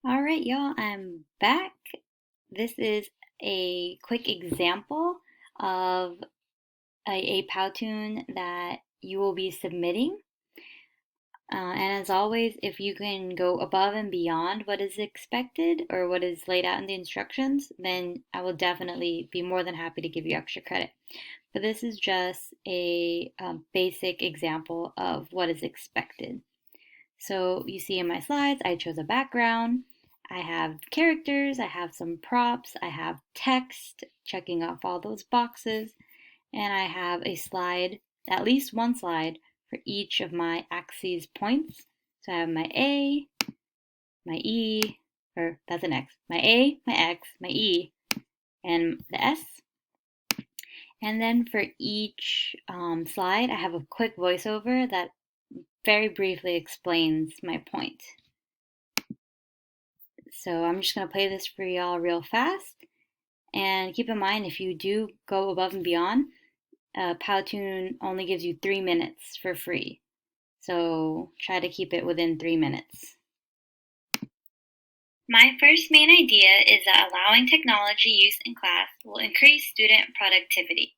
All right, y'all, I'm back. This is a quick example of a Powtoon that you will be submitting. And as always, if you can go above and beyond what is expected or what is laid out in the instructions, then I will definitely be more than happy to give you extra credit. But this is just a basic example of what is expected. So you see in my slides, I chose a background. I have characters, I have some props, I have text, checking off all those boxes, and I have a slide, at least one slide, for each of my axes points. So I have my A, my E, or that's an X, my A, my X, my E, and the S. And then for each slide, I have a quick voiceover that very briefly explains my point. So I'm just going to play this for y'all real fast. And keep in mind, if you do go above and beyond, Powtoon only gives you 3 minutes for free. So try to keep it within 3 minutes. My first main idea is that allowing technology use in class will increase student productivity.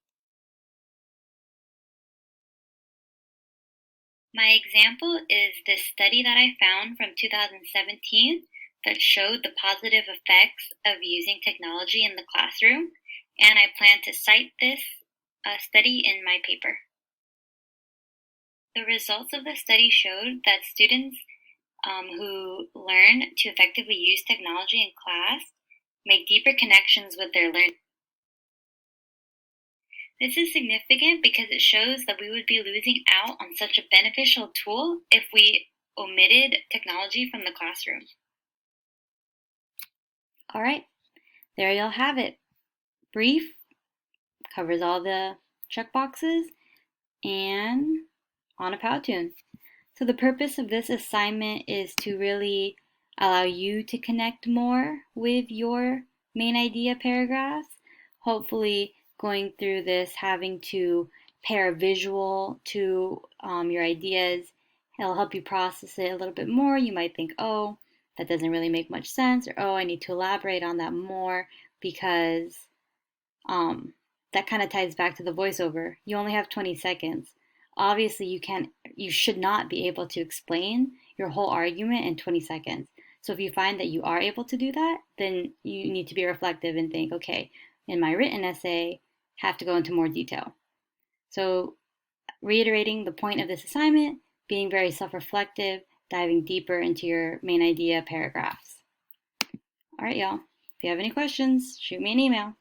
My example is this study that I found from 2017 that showed the positive effects of using technology in the classroom, and I plan to cite this study in my paper. The results of the study showed that students who learn to effectively use technology in class make deeper connections with their learners. This is significant because it shows that we would be losing out on such a beneficial tool if we omitted technology from the classroom. All right, there you'll have it. Brief, covers all the checkboxes, and on a Powtoon. So the purpose of this assignment is to really allow you to connect more with your main idea paragraphs. Hopefully going through this, having to pair a visual to your ideas, it'll help you process it a little bit more. You might think, oh, that doesn't really make much sense, or oh, I need to elaborate on that more because that kind of ties back to the voiceover. You only have 20 seconds. Obviously, you should not be able to explain your whole argument in 20 seconds. So if you find that you are able to do that, then you need to be reflective and think, okay, in my written essay, have to go into more detail. So reiterating the point of this assignment, being very self-reflective, diving deeper into your main idea paragraphs. All right, y'all. If you have any questions, shoot me an email.